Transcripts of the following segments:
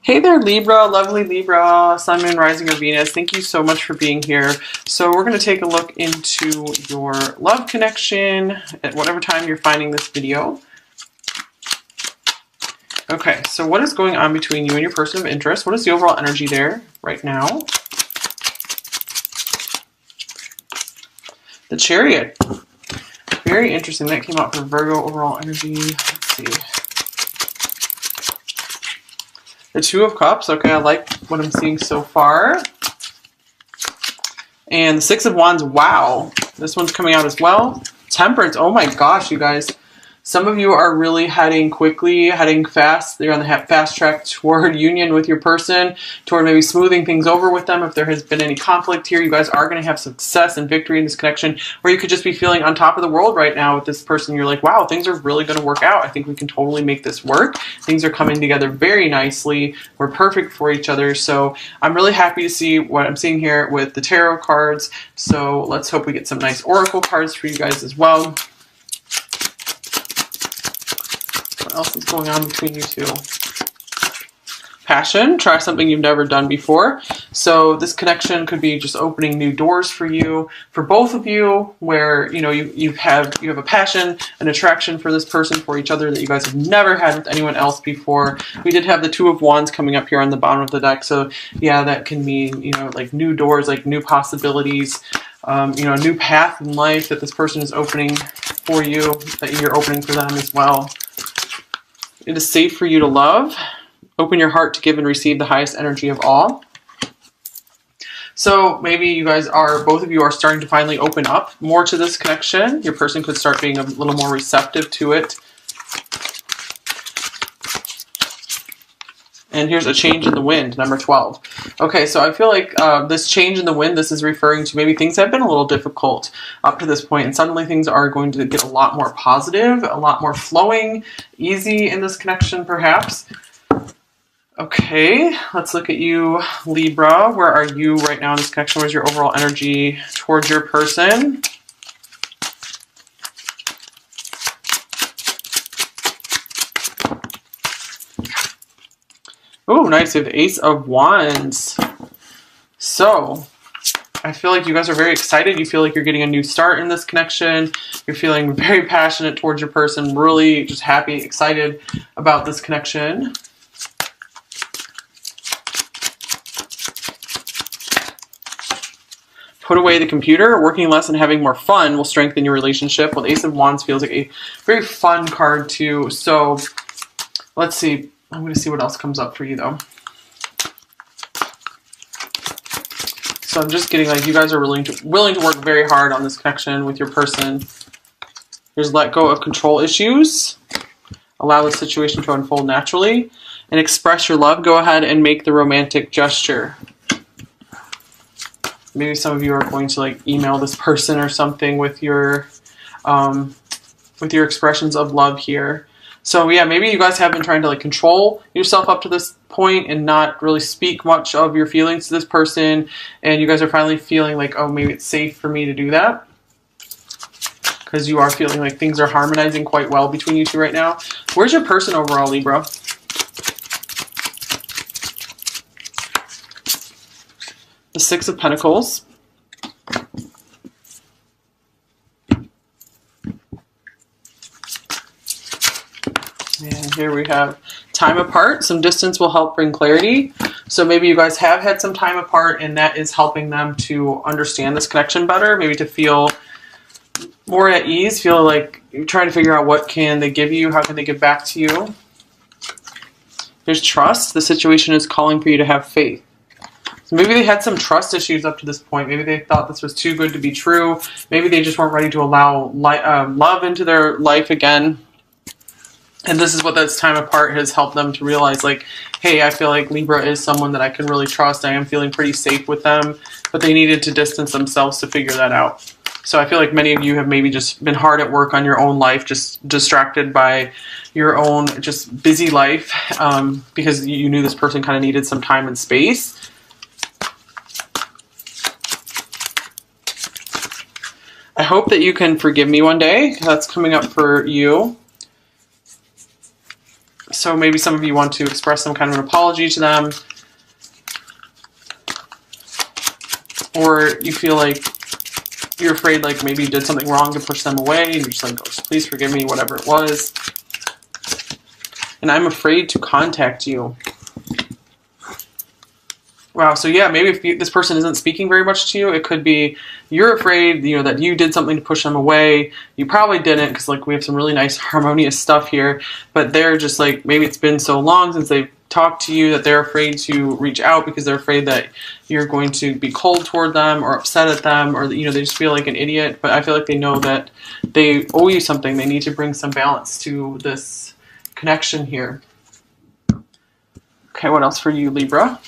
Hey there, Libra, lovely Libra, Sun, Moon, Rising, or Venus. Thank you so much for being here. So we're going to take a look into your love connection at whatever time you're finding this video. Okay, so what is going on between you and your person of interest? What is the overall energy there right now? The Chariot. Very interesting. That came out for Virgo overall energy. Let's see. The Two of Cups. Okay, I like what I'm seeing so far. And the Six of Wands. Wow. This one's coming out as well. Temperance. Oh my gosh, you guys. Some of you are really heading quickly, heading fast. They're on the fast track toward union with your person, toward maybe smoothing things over with them. If there has been any conflict here, you guys are going to have success and victory in this connection, or you could just be feeling on top of the world right now with this person. You're like, wow, things are really going to work out. I think we can totally make this work. Things are coming together very nicely. We're perfect for each other. So I'm really happy to see what I'm seeing here with the tarot cards. So let's hope we get some nice oracle cards for you guys as well. What else is going on between you two? Passion. Try something you've never done before. So this connection could be just opening new doors for you, for both of you, where you have a passion, an attraction for this person, for each other that you guys have never had with anyone else before. We did have the Two of Wands coming up here on the bottom of the deck. So yeah, that can mean like new doors, like new possibilities, a new path in life that this person is opening for you, that you're opening for them as well. It is safe for you to love. Open your heart to give and receive the highest energy of all. So maybe you guys both of you are starting to finally open up more to this connection. Your person could start being a little more receptive to it. And here's a change in the wind, number 12. Okay, so I feel like this change in the wind, this is referring to maybe things have been a little difficult up to this point, and suddenly things are going to get a lot more positive, a lot more flowing, easy in this connection perhaps. Okay, let's look at you, Libra. Where are you right now in this connection? Where's your overall energy towards your person? Oh, nice. We have the Ace of Wands. So, I feel like you guys are very excited. You feel like you're getting a new start in this connection. You're feeling very passionate towards your person. Really just happy, excited about this connection. Put away the computer. Working less and having more fun will strengthen your relationship. Well, the Ace of Wands feels like a very fun card too. So, let's see. I'm going to see what else comes up for you, though. So I'm just getting like you guys are willing to work very hard on this connection with your person. Here's let go of control issues. Allow the situation to unfold naturally. And express your love. Go ahead and make the romantic gesture. Maybe some of you are going to like email this person or something with your expressions of love here. So yeah, maybe you guys have been trying to like control yourself up to this point and not really speak much of your feelings to this person. And you guys are finally feeling like, oh, maybe it's safe for me to do that. Because you are feeling like things are harmonizing quite well between you two right now. Where's your person overall, Libra? The Six of Pentacles. And here we have time apart. Some distance will help bring clarity. So maybe you guys have had some time apart and that is helping them to understand this connection better. Maybe to feel more at ease, feel like you're trying to figure out what can they give you, how can they give back to you. There's trust. The situation is calling for you to have faith. So maybe they had some trust issues up to this point. Maybe they thought this was too good to be true. Maybe they just weren't ready to allow love into their life again. And this is what this time apart has helped them to realize, like, hey, I feel like Libra is someone that I can really trust. I am feeling pretty safe with them. But they needed to distance themselves to figure that out. So I feel like many of you have maybe just been hard at work on your own life, just distracted by your own just busy life because you knew this person kind of needed some time and space. I hope that you can forgive me one day. That's coming up for you. So maybe some of you want to express some kind of an apology to them. Or you feel like you're afraid like maybe you did something wrong to push them away. And you're just like, oh, please forgive me, whatever it was. And I'm afraid to contact you. Wow, so yeah, maybe if this person isn't speaking very much to you, it could be you're afraid, that you did something to push them away. You probably didn't, because like we have some really nice harmonious stuff here. But they're just like, maybe it's been so long since they've talked to you that they're afraid to reach out because they're afraid that you're going to be cold toward them or upset at them, or they just feel like an idiot. But I feel like they know that they owe you something. They need to bring some balance to this connection here. Okay, what else for you, Libra?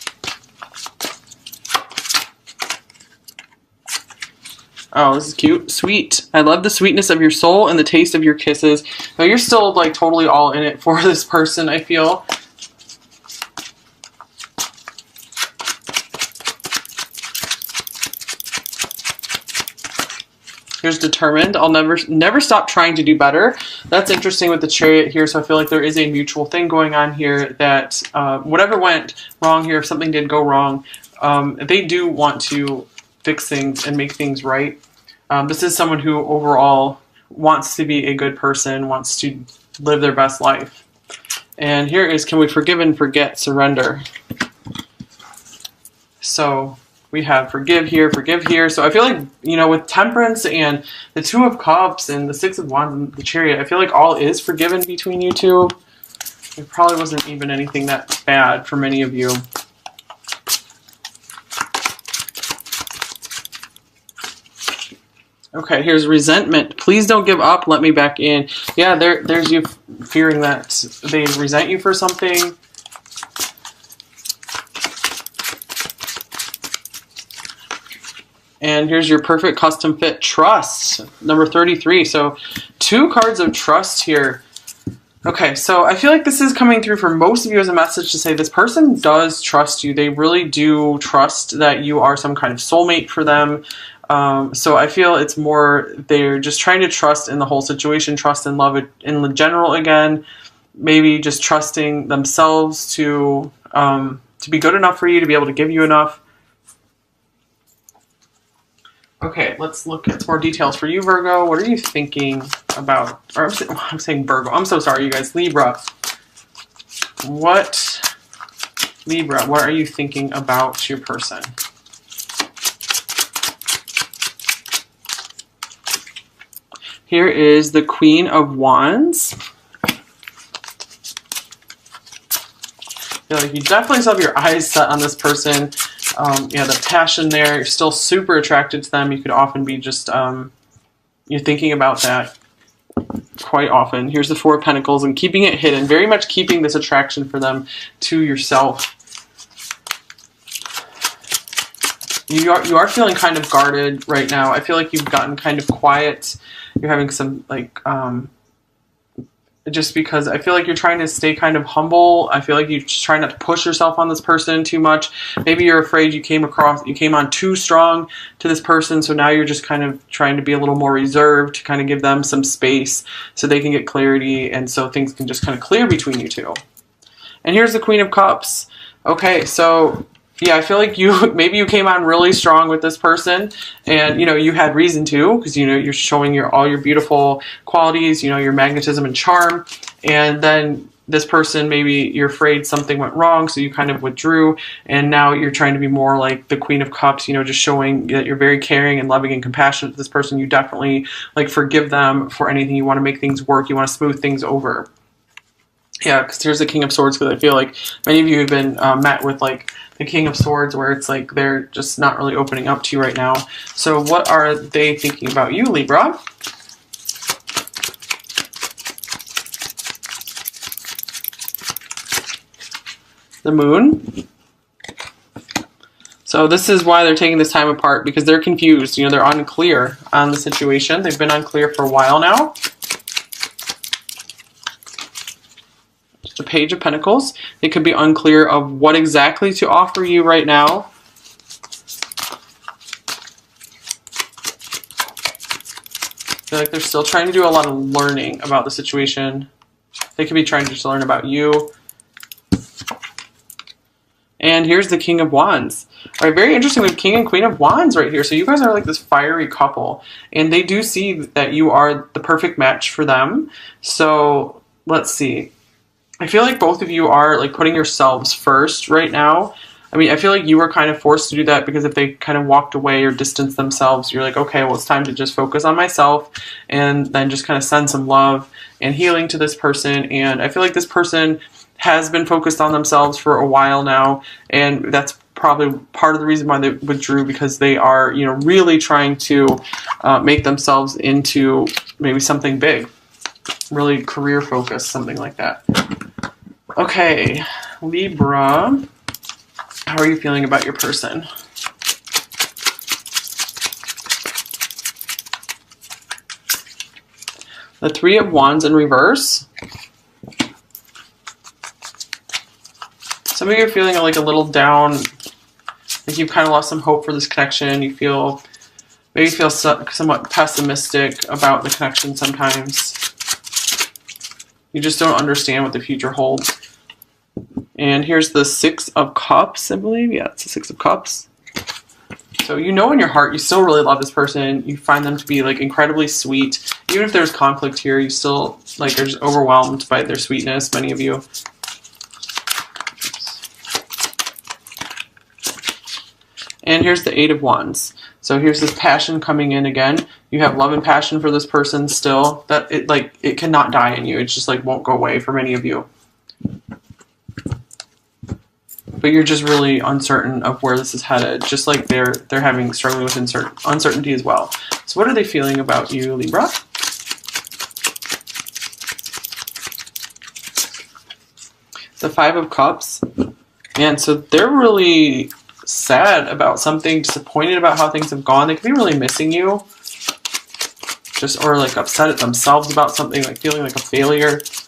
Oh, this is cute. Sweet. I love the sweetness of your soul and the taste of your kisses. Now, you're still like totally all in it for this person, I feel. Here's determined. I'll never stop trying to do better. That's interesting with the Chariot here. So I feel like there is a mutual thing going on here that whatever went wrong here, if something did go wrong, they do want to fix things and make things right. This is someone who overall wants to be a good person, wants to live their best life. And here is, can we forgive and forget, surrender. So we have forgive here, forgive here. So I feel like, with Temperance and the Two of Cups and the Six of Wands and the Chariot, I feel like all is forgiven between you two. It probably wasn't even anything that bad for many of you. Okay, here's resentment. Please don't give up. Let me back in. Yeah, there's you fearing that they resent you for something. And here's your perfect custom fit, trust, number 33. So 2 cards of trust here. Okay, so I feel like this is coming through for most of you as a message to say this person does trust you. They really do trust that you are some kind of soulmate for them. So I feel it's more they're just trying to trust in the whole situation, trust in love in general again, maybe just trusting themselves to be good enough for you, to be able to give you enough. Okay, let's look at some more details for you, Virgo. What are you thinking about? Or I'm saying Virgo. I'm so sorry, you guys. Libra. Libra, what are you thinking about your person? Here is the Queen of Wands. I feel like you definitely still have your eyes set on this person. Yeah, the passion there. You're still super attracted to them. You could often be just, you're thinking about that quite often. Here's the Four of Pentacles and keeping it hidden. Very much keeping this attraction for them to yourself. You are feeling kind of guarded right now. I feel like you've gotten kind of quiet. You're having some just because I feel like you're trying to stay kind of humble. I feel like you're just trying not to push yourself on this person too much. Maybe you're afraid you came on too strong to this person. So now you're just kind of trying to be a little more reserved to kind of give them some space so they can get clarity. And so things can just kind of clear between you two. And here's the Queen of Cups. Okay, so yeah, I feel like maybe you came on really strong with this person, and you had reason to, because you're showing all your beautiful qualities, your magnetism and charm, and then this person, maybe you're afraid something went wrong, so you kind of withdrew, and now you're trying to be more like the Queen of Cups, just showing that you're very caring and loving and compassionate to this person. You definitely forgive them for anything. You want to make things work. You want to smooth things over. Yeah, because here's the King of Swords, because I feel like many of you have been met with the King of Swords, where it's like they're just not really opening up to you right now. So what are they thinking about you, Libra? The Moon. So this is why they're taking this time apart, because they're confused. They're unclear on the situation. They've been unclear for a while now. The Page of Pentacles. They could be unclear of what exactly to offer you right now. I feel like they're still trying to do a lot of learning about the situation. They could be trying to just learn about you. And here's the King of Wands. All right, very interesting. We have King and Queen of Wands right here. So you guys are like this fiery couple. And they do see that you are the perfect match for them. So let's see. I feel like both of you are like putting yourselves first right now. I mean, I feel like you were kind of forced to do that because if they kind of walked away or distanced themselves, you're like, okay, well, it's time to just focus on myself and then just kind of send some love and healing to this person. And I feel like this person has been focused on themselves for a while now, and that's probably part of the reason why they withdrew, because they are, you know, really trying to make themselves into maybe something big, really career focused, something like that. Okay, Libra. How are you feeling about your person? The Three of Wands in reverse. Some of you are feeling like a little down, like you've kind of lost some hope for this connection. You feel, maybe feel somewhat pessimistic about the connection sometimes. You just don't understand what the future holds. And here's the Six of Cups, I believe. Yeah, it's the Six of Cups. So you know in your heart you still really love this person. You find them to be like incredibly sweet. Even if there's conflict here, you still like are just overwhelmed by their sweetness, many of you. And here's the Eight of Wands. So here's this passion coming in again. You have love and passion for this person still. That it cannot die in you. It just like won't go away for many of you. But you're just really uncertain of where this is headed, just like they're struggling with uncertainty as well. So what are they feeling about you, Libra? The Five of Cups. And so they're really sad about something, disappointed about how things have gone. They could be really missing you. Just, or like upset at themselves about something, like feeling like a failure. It's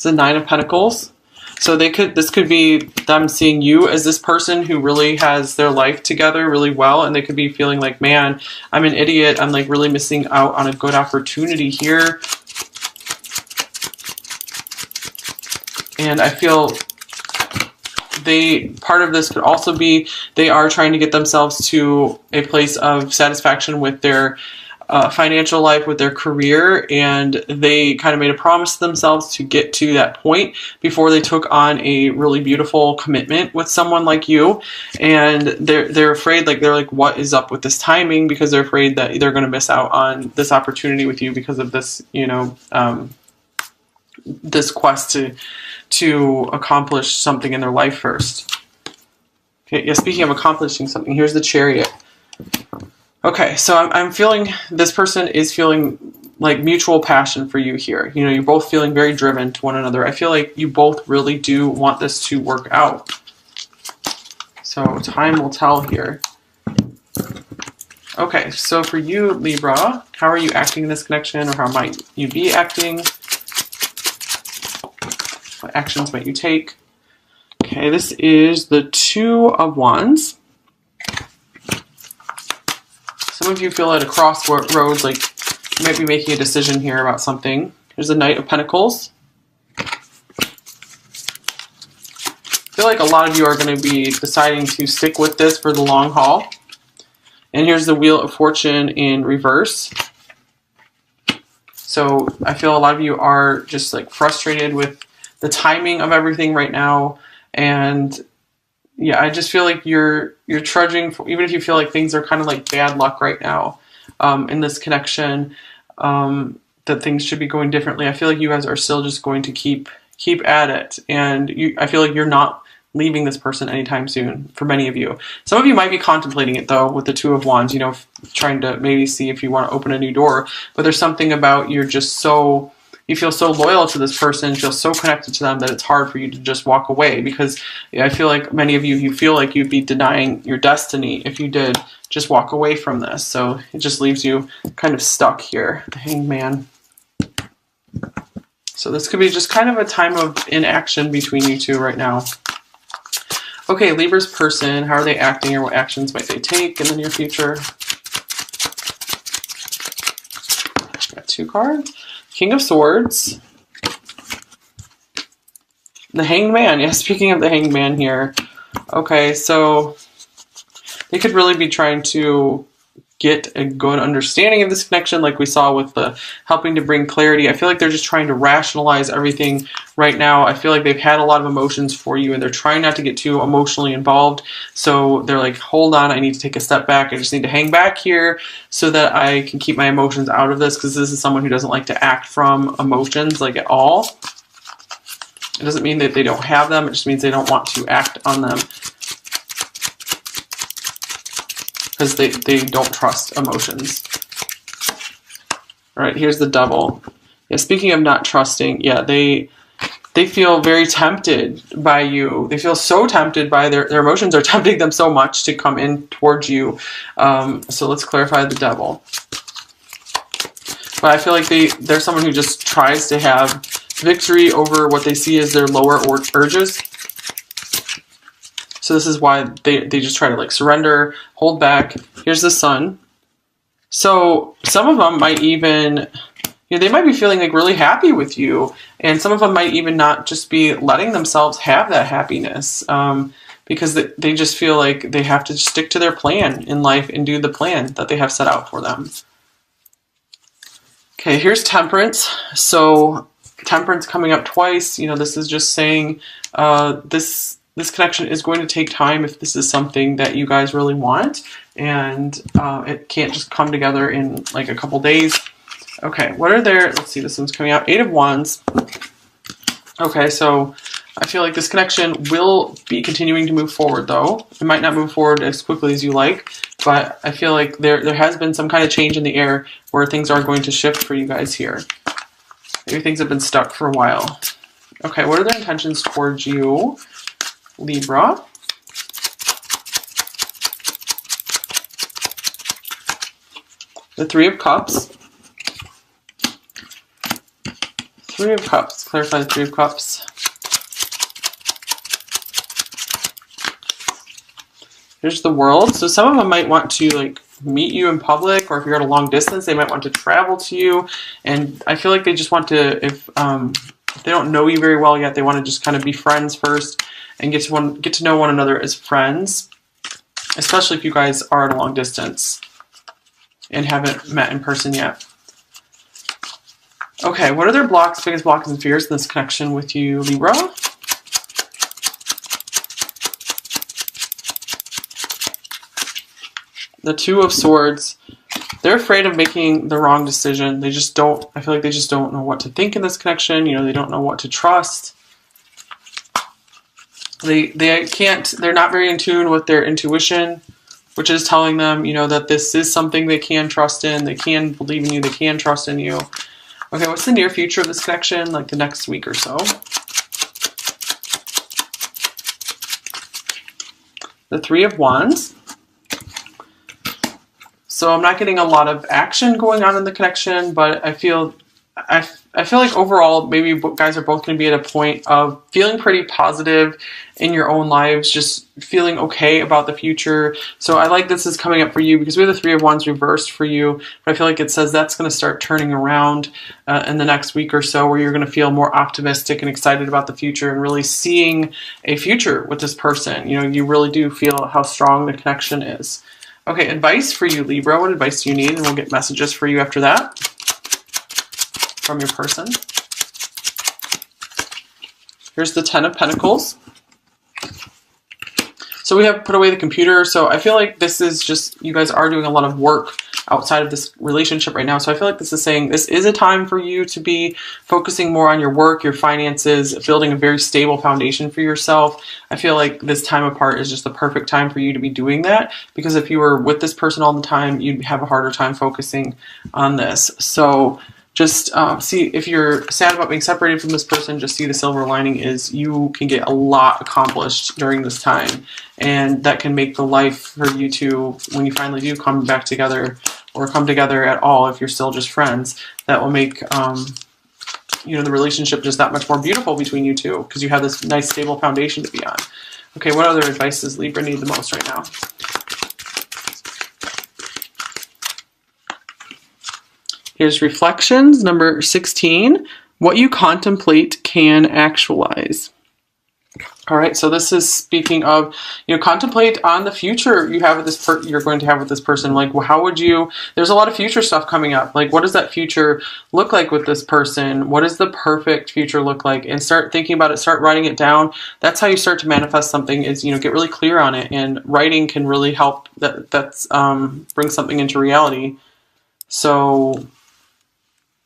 the Nine of Pentacles. So this could be them seeing you as this person who really has their life together really well, and they could be feeling like, man, I'm an idiot. I'm like really missing out on a good opportunity here. And I feel part of this could also be they are trying to get themselves to a place of satisfaction with their financial life, with their career, and they kind of made a promise to themselves to get to that point before they took on a really beautiful commitment with someone like you. And they're afraid, they're like, what is up with this timing? Because they're afraid that they're going to miss out on this opportunity with you because of this, this quest to accomplish something in their life first. Okay, yeah, speaking of accomplishing something, here's the Chariot. Okay, so I'm feeling this person is feeling like mutual passion for you here. You know, you're both feeling very driven to one another. I feel like you both really do want this to work out. So time will tell here. Okay, so for you, Libra, how are you acting in this connection, or how might you be acting? What actions might you take? Okay, this is the Two of Wands. Some of you feel at a crossroads, like you might be making a decision here about something. Here's the Knight of Pentacles. I feel like a lot of you are going to be deciding to stick with this for the long haul. And here's the Wheel of Fortune in reverse. So I feel a lot of you are just like frustrated with the timing of everything right now. And yeah, I just feel like you're trudging, even if you feel like things are kind of like bad luck right now in this connection, that things should be going differently. I feel like you guys are still just going to keep at it. And I feel like you're not leaving this person anytime soon for many of you. Some of you might be contemplating it though with the Two of Wands, trying to maybe see if you want to open a new door. But there's something about you feel so loyal to this person, feel so connected to them that it's hard for you to just walk away, because I feel like many of you feel like you'd be denying your destiny if you did just walk away from this. So it just leaves you kind of stuck here, the Hanged Man. So this could be just kind of a time of inaction between you two right now. Okay, Libra's person, how are they acting, or what actions might they take in the near future? Got two cards. King of Swords, the Hanged Man. Yeah, speaking of the Hanged Man here. Okay, so they could really be trying to get a good understanding of this connection, like we saw with the helping to bring clarity. I feel like they're just trying to rationalize everything right now. I feel like they've had a lot of emotions for you and they're trying not to get too emotionally involved. So they're like, hold on, I need to take a step back. I just need to hang back here so that I can keep my emotions out of this, because this is someone who doesn't like to act from emotions like at all. It doesn't mean that they don't have them. It just means they don't want to act on them, because they don't trust emotions. All right, here's the Devil. Yeah, speaking of not trusting, yeah, they feel very tempted by you. They feel so tempted by their emotions are tempting them so much to come in towards you. So let's clarify the Devil. But I feel like they're someone who just tries to have victory over what they see as their lower urges. So this is why they just try to like surrender, hold back. Here's the Sun. So some of them might even, they might be feeling like really happy with you. And some of them might even not just be letting themselves have that happiness, because they just feel like they have to stick to their plan in life and do the plan that they have set out for them. Okay, here's Temperance. So Temperance coming up twice. This is just saying this connection is going to take time if this is something that you guys really want, and it can't just come together in like a couple days. Okay, what are their, let's see, this one's coming out, 8 of Wands. Okay, so I feel like this connection will be continuing to move forward though. It might not move forward as quickly as you like, but I feel like there has been some kind of change in the air where things are going to shift for you guys here. Maybe things have been stuck for a while. Okay, what are their intentions towards you, Libra? The 3 of Cups. 3 of Cups. Clarify the 3 of Cups. Here's the World. So some of them might want to like meet you in public, or if you're at a long distance, they might want to travel to you. And I feel like they just want to, if they don't know you very well yet, they want to just kind of be friends first and get to know one another as friends, especially if you guys are at a long distance and haven't met in person yet. Okay, what are their biggest blocks and fears in this connection with you, Libra? The 2 of Swords. They're afraid of making the wrong decision. They just don't, I feel like they just don't know what to think in this connection. They don't know what to trust. They're not very in tune with their intuition, which is telling them, that this is something they can trust in. They can believe in you. They can trust in you. Okay, what's the near future of this connection, like the next week or so? The 3 of Wands. So I'm not getting a lot of action going on in the connection, but I feel like overall, maybe you guys are both going to be at a point of feeling pretty positive in your own lives, just feeling okay about the future. So I like this is coming up for you because we have the 3 of Wands reversed for you, but I feel like it says that's going to start turning around in the next week or so, where you're going to feel more optimistic and excited about the future and really seeing a future with this person. You really do feel how strong the connection is. Okay, advice for you, Libra. What advice do you need? And we'll get messages for you after that from your person. Here's the 10 of Pentacles. So we have put away the computer. So I feel like this is just, you guys are doing a lot of work outside of this relationship right now. So I feel like this is saying this is a time for you to be focusing more on your work, your finances, building a very stable foundation for yourself. I feel like this time apart is just the perfect time for you to be doing that, because if you were with this person all the time, you'd have a harder time focusing on this. So just see, if you're sad about being separated from this person, just see the silver lining is you can get a lot accomplished during this time. And that can make the life for you two, when you finally do come back together, or come together at all if you're still just friends, that will make the relationship just that much more beautiful between you two, because you have this nice stable foundation to be on. Okay, what other advice does Libra need the most right now? Here's reflections, number 16. What you contemplate can actualize. All right, so this is speaking of, contemplate on the future you have with this you're going to have with this person. Like, how would you? There's a lot of future stuff coming up. Like, what does that future look like with this person? What does the perfect future look like? And start thinking about it. Start writing it down. That's how you start to manifest something. Is get really clear on it. And writing can really help. Bring something into reality. So,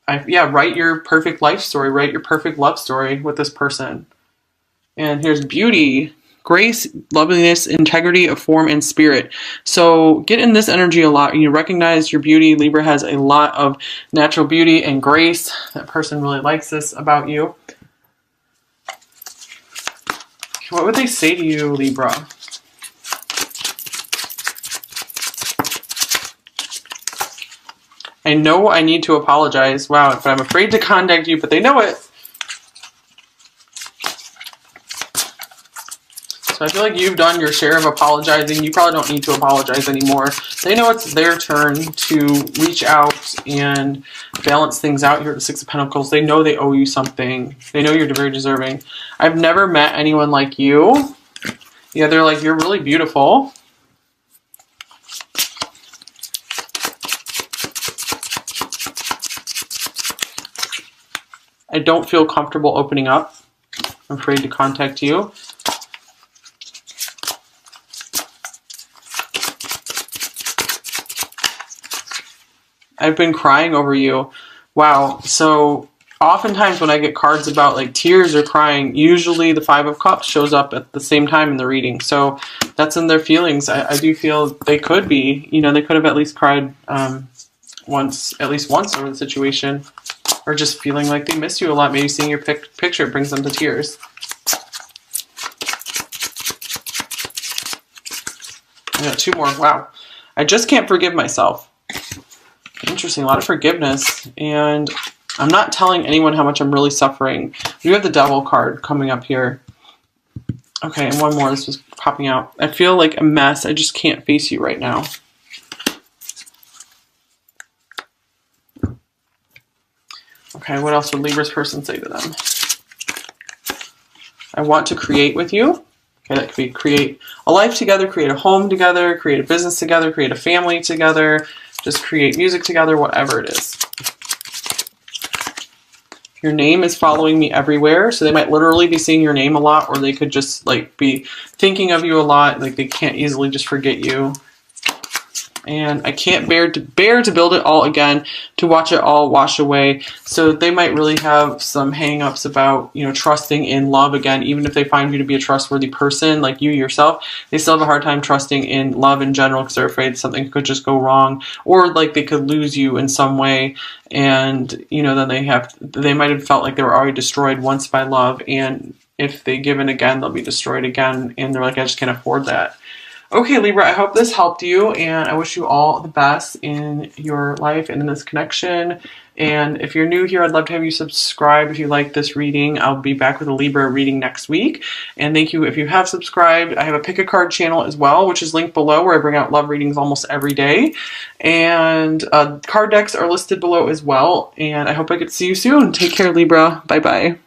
write your perfect life story. Write your perfect love story with this person. And here's beauty, grace, loveliness, integrity of form and spirit. So get in this energy a lot. You recognize your beauty. Libra has a lot of natural beauty and grace. That person really likes this about you. What would they say to you, Libra? I know I need to apologize. Wow, but I'm afraid to contact you, but they know it. I feel like you've done your share of apologizing. You probably don't need to apologize anymore. They know it's their turn to reach out and balance things out here at the Six of Pentacles. They know they owe you something. They know you're very deserving. I've never met anyone like you. Yeah, they're like, you're really beautiful. I don't feel comfortable opening up. I'm afraid to contact you. I've been crying over you. Wow. So oftentimes when I get cards about like tears or crying, usually the Five of Cups shows up at the same time in the reading. So that's in their feelings. I do feel they could be, they could have at least cried at least once over the situation, or just feeling like they miss you a lot. Maybe seeing your picture brings them to tears. I got two more. Wow. I just can't forgive myself. Interesting, a lot of forgiveness, and I'm not telling anyone how much I'm really suffering. You have the Devil card coming up here. Okay, and one more. This was popping out. I feel like a mess. I just can't face you right now. Okay, what else would Libra's person say to them? I want to create with you. Okay, that could be create a life together, create a home together, create a business together, create a family together. Just create music together, whatever it is. Your name is following me everywhere. So they might literally be seeing your name a lot, or they could just like be thinking of you a lot. Like they can't easily just forget you. And I can't bear to build it all again, to watch it all wash away. So they might really have some hang-ups about, trusting in love again. Even if they find you to be a trustworthy person, like you yourself, they still have a hard time trusting in love in general because they're afraid something could just go wrong, or like they could lose you in some way. And, then they might have felt like they were already destroyed once by love. And if they give in again, they'll be destroyed again. And they're like, I just can't afford that. Okay, Libra, I hope this helped you, and I wish you all the best in your life and in this connection. And if you're new here, I'd love to have you subscribe if you like this reading. I'll be back with a Libra reading next week. And thank you if you have subscribed. I have a Pick a Card channel as well, which is linked below, where I bring out love readings almost every day. And card decks are listed below as well. And I hope I get to see you soon. Take care, Libra. Bye-bye.